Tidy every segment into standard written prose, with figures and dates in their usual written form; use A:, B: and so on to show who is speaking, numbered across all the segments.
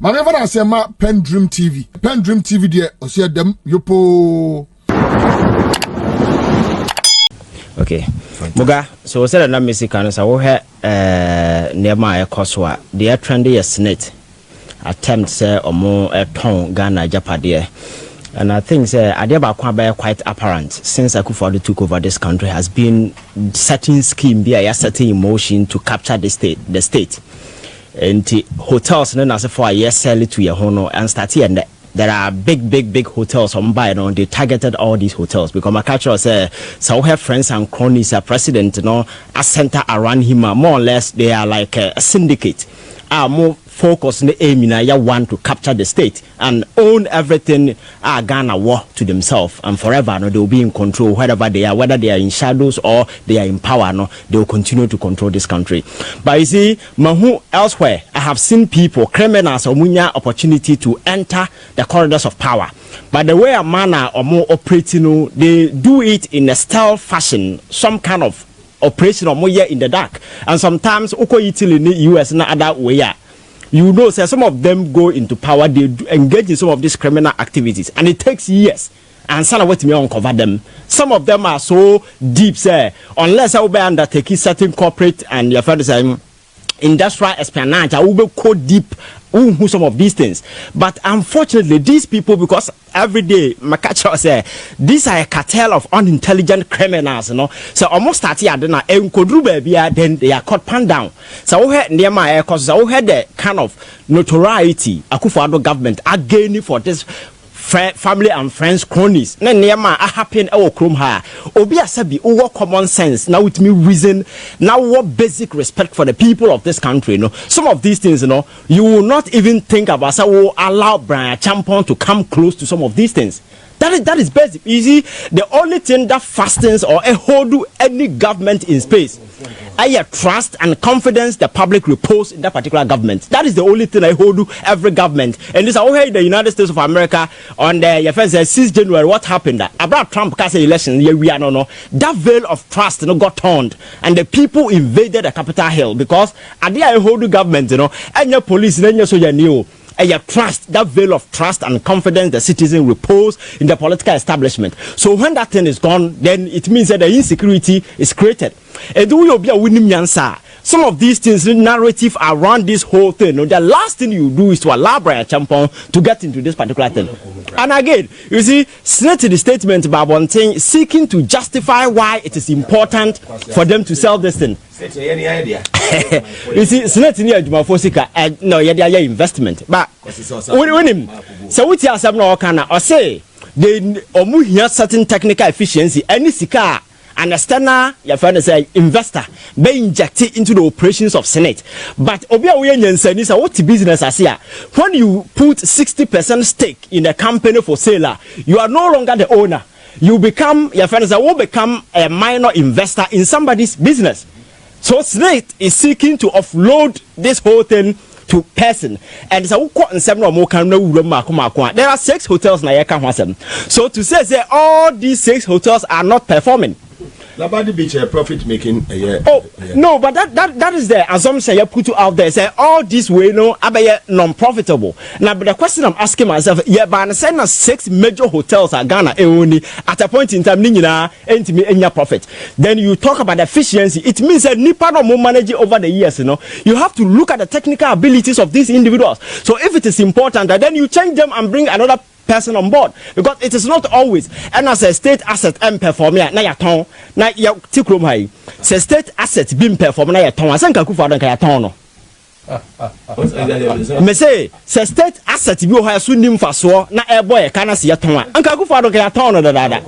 A: Mama ever say ma PENDREAM TV there osia dem yopo.
B: Okay. Muga, so said na Mexican so wo he near my koswa. The trendy is Senate attempt say omo ton Ghana Japade. And I think Agyeta quite apparent since Akuffo Addo took over this country has been certain scheme be a certain emotion to capture the state. And the hotels then as for a year sell it to your hono and start here and there are big hotels on by they targeted all these hotels because my culture say so have friends and cronies a president a center around him more or less they are like a syndicate more focus in the aim in want to capture the state and own everything Ghana war to themselves and forever they will be in control wherever they are, whether they are in shadows or they are in power they will continue to control this country. But you see mahu elsewhere I have seen people criminals or munya opportunity to enter the corridors of power, but the way a manner or more operating they do it in a stealth fashion, some kind of operation or more in the dark, and sometimes oko italy in the US and other way. You know, so some of them go into power, they engage in some of these criminal activities, and it takes years. And some of what me uncover them. Some of them are so deep, say, unless I will be undertaking certain corporate and your father saying industrial espionage, I will be code deep who some of these things. But unfortunately, these people, because every day, my catcher say, these are a cartel of unintelligent criminals, So almost start here, then they are caught pan down. So we had near my cause, so we had the kind of notoriety Akuffo Addo government are gaining for this family and friends cronies na neema a happen e krom ha obi asabi o common sense now with me reason now what basic respect for the people of this country some of these things you will not even think about so will allow Brian Champon to come close to some of these things. That is basic. You see, the only thing that fastens or hold any government in space I trust and confidence the public repose in that particular government. That is the only thing I hold every government. And this is how the United States of America on the 6th January, what happened? About Trump cast election, we are no. That veil of trust got turned, and the people invaded the Capitol Hill because at the I hold the government, and your police, and your soldier knew. And you trust, that veil of trust and confidence the citizen repose in the political establishment. So when that thing is gone, then it means that the insecurity is created. And do you be a winning answer? Some of these things, the narrative around this whole thing, the last thing you do is to allow Brian Champon to get into this particular thing. And again, you see, Senate the statement by one thing seeking to justify why it is important for them to sell this thing.
C: Any idea?
B: You see, Senate near Jumafosika, no, yeah, investment. But when him, so what you have no can or say they omu certain technical efficiency, any sika. And a standard, your friend say, investor, be injected into the operations of Senate. But Obia Wenyen is a what business as here. When you put 60% stake in a company for sale, you are no longer the owner. You become, your friend will become a minor investor in somebody's business. So Senate is seeking to offload this whole thing to person. And so there are 6 hotels na yeka. So to say all these 6 hotels are not performing.
C: Labadi Beach profit making a year.
B: No, but that is the assumption you put out there. Say all this way non-profitable. Now, but the question I'm asking myself, but I say 6 major hotels are Ghana only at a point in time, ain't me any profit. Then you talk about efficiency. It means that Nipa no more manage over the years. You have to look at the technical abilities of these individuals. So if it is important, then you change them and bring another person on board, because it is not always and as a state asset and perform na ya ton na ya tikrom hai say state asset being perform na ya ton asanka Akuffo Addo ka ya ton no me say state asset bi o ha so nim faso na e boy ka na se ya ton anka Akuffo Addo ka ya ton no dada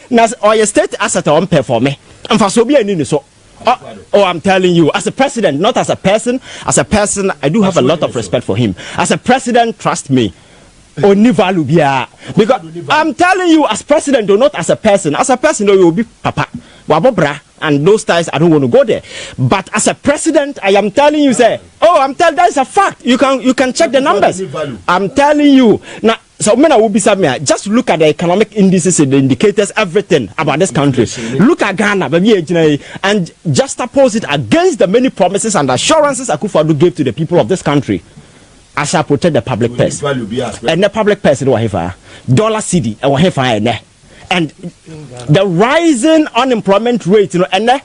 B: na or your state asset on perform faso bi ani ni so. Oh, I'm telling you, as a president, not as a person, I do have a lot of respect for him. As a president, trust me. Only value because I'm telling you, as president or not as a person you will be papa wabobra and those ties. I don't want to go there, but as a president I am telling you that is a fact. You can check the numbers. I'm telling you now. So when I will be submit, just look at the economic indices, the indicators, everything about this country. Look at Ghana, baby, and juxtapose it against the many promises and assurances Akuffo Addo gave to the people of this country. I shall protect the public purse. And the public purse do $1 cedi $1 and the rising unemployment rate, and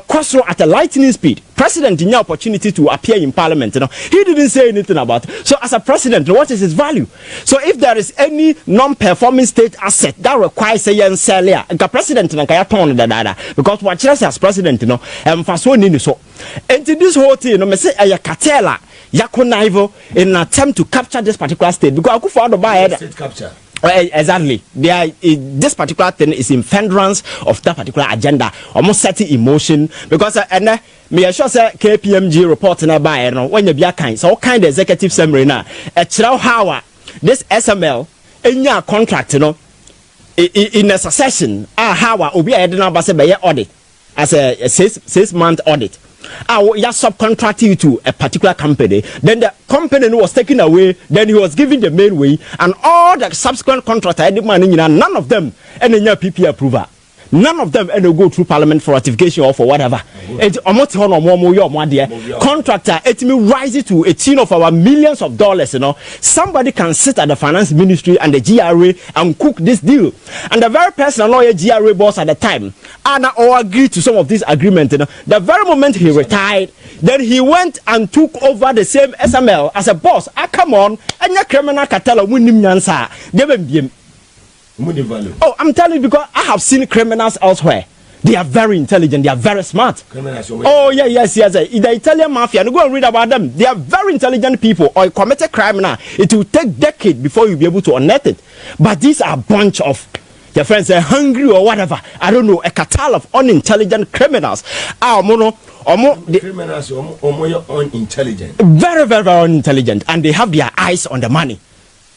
B: crossroad at a lightning speed. President didn't have opportunity to appear in parliament. He didn't say anything about it. So as a president, what is his value? So if there is any non-performing state asset that requires a sell here, the president because what as president, so into this whole thing, me say a cartel, connive in an attempt to capture this particular state because Akuffo Addo buy
C: state capture.
B: Exactly. This particular thing is in furtherance of that particular agenda. Almost setting emotion because me sure say KPMG report na buy when you be a kind so kind of executive summary na how this SML enya contract in a succession how obi a na ba say be audit as a 6-month audit. You subcontract you to a particular company, then the company was taken away, then he was given the main way, and all the subsequent contracts, none of them any PP approval. None of them go through parliament for ratification or for whatever. Contractor, it may rise to a tune of our millions of dollars. Somebody can sit at the finance ministry and the GRA and cook this deal. And the very person, lawyer GRA boss at the time, and all agreed to some of these agreements. The very moment he retired, then he went and took over the same SML as a boss. Come on, and your criminal cartel of oh, I'm telling you because I have seen criminals elsewhere. They are very intelligent. They are very smart. Oh, yes. The Italian mafia, and go and read about them. They are very intelligent people. Or commit a crime now, it will take decades before you'll be able to unearth it. But these are a bunch of, your friends say, hungry or whatever. I don't know, a cartel of unintelligent criminals.
C: The criminals are unintelligent.
B: Very, very, very unintelligent. And they have their eyes on the money.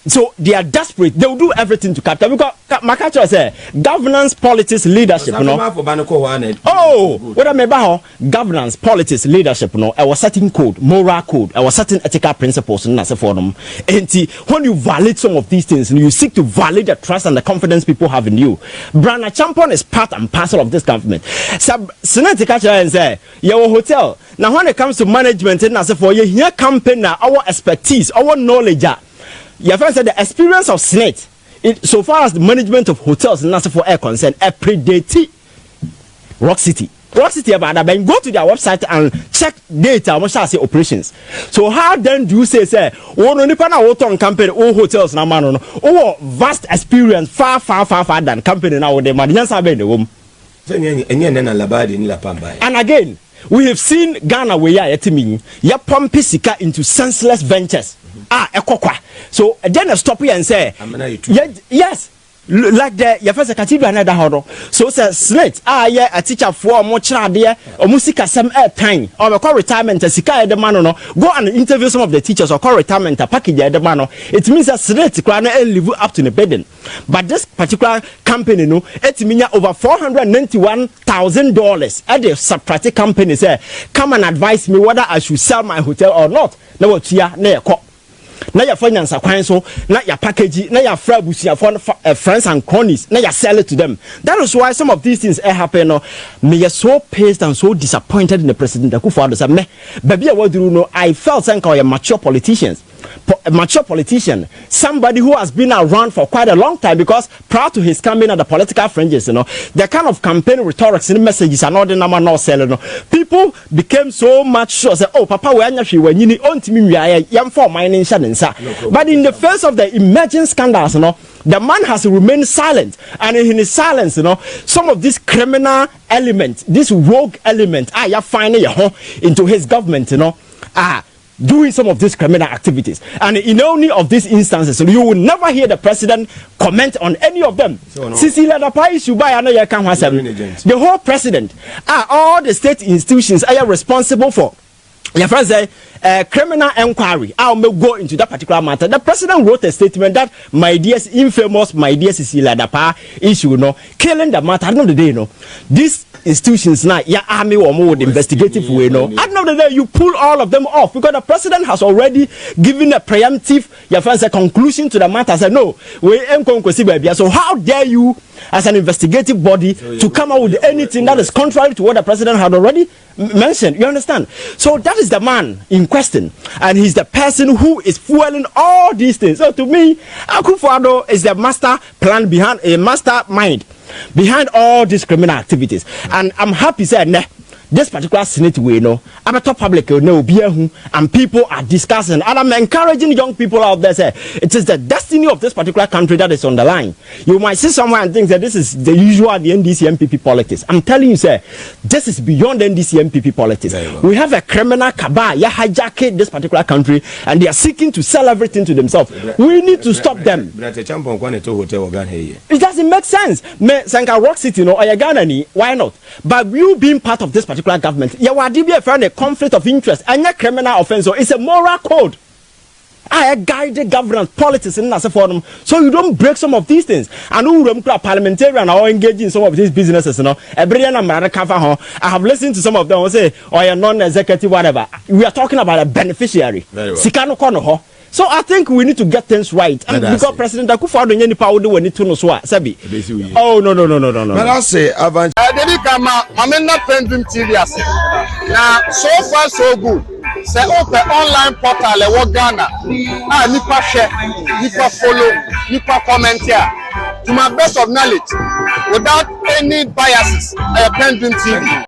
B: So they are desperate. They will do everything to capture because Makacho say governance, politics, leadership. Oh, what I mean about governance, politics, leadership. I was setting code, moral code. I was setting ethical principles. And for them. And when you violate some of these things, you seek to violate the trust and the confidence people have in you. Brana Champion is part and parcel of this government. So, Senate and say, your hotel. Now, when it comes to management, and as for your company, our expertise, our knowledge. Your friend said the experience of Senate, so far as the management of hotels and for air concern, a predate Rock City. Rock City about that, go to their website and check data. What shall I say operations? So how then do you say oh no pana hotel company oh hotels na man no oh vast experience far than company now with the man sabe the room. And again, we have seen Ghana where ya etimi ya pump sika into senseless ventures. Ekokwa. So then stop here and say yes. Like the your first cathedral another horo. So say slate yeah a teacher for mo chade or musika some time or call retirement sika the man no go and interview some of the teachers or call retirement package the man. It means that slate can live up to the burden. But this particular company no it means over $491,000 at the subpractic company say come and advise me whether I should sell my hotel or not. Na what here na na your finance so na your package na your friends and cronies na you sell it to them. That is why some of these things happen. Me so pissed and so disappointed in the president Akuffo Addo say me baby what do you know I felt like a mature politician, somebody who has been around for quite a long time, because prior to his coming at the political fringes, the kind of campaign rhetorics and messages and all the number not selling. People became so much sure say, oh, Papa, when you own to me, I am for mining. But in the face of the emerging scandals, the man has remained silent, and in his silence, some of this criminal element, this rogue element, you're finding into his government, doing some of these criminal activities. And in only of these instances, you will never hear the president comment on any of them. The whole president, all the state institutions are responsible for. Your friend say criminal inquiry. I may go into that particular matter. The president wrote a statement that my dear infamous, my dear Cecilia Dapa issue, killing the matter. At the end of the day, these institutions now, your army or more with investigative way, at the end of the day, you pull all of them off because the president has already given a preemptive, your friend say, conclusion to the matter. Say no, we aim baby. So how dare you, as an investigative body, to come out with anything that is contrary to what the president had already mentioned? You understand? So that That is the man in question, and he's the person who is fueling all these things. So to me, Akuffo Addo is the mastermind behind all these criminal activities, and I'm happy say this particular Senate way, about public, and people are discussing, and I'm encouraging young people out there, say, it is the destiny of this particular country that is on the line. You might see someone and think that this is the usual, the NDC MPP politics. I'm telling you, sir, this is beyond NDC MPP politics. We have a criminal cabal, hijacked this particular country, and they are seeking to sell everything to themselves. We need to stop them. It doesn't make sense. Sanka Rock City, why not? But you being part of this particular government, you are a conflict of interest and a criminal offense. So it's a moral code. I guide governance politics in as a forum, so you don't break some of these things. And who parliamentarian or engage in some of these businesses, every year I have listened to some of them say, or a non-executive, whatever. We are talking about a beneficiary. So I think we need to get things right. And because President Akuffo Addo any power do need to know so sabi. Oh no.
C: But I say avant
D: Dedi kama amena PENDREAM TV ase. Na so far so good. Say open online portal e wo Ghana. Ah nipa share, nipa follow, nipa comment here. To my best of knowledge, without any biases, PENDREAM TV.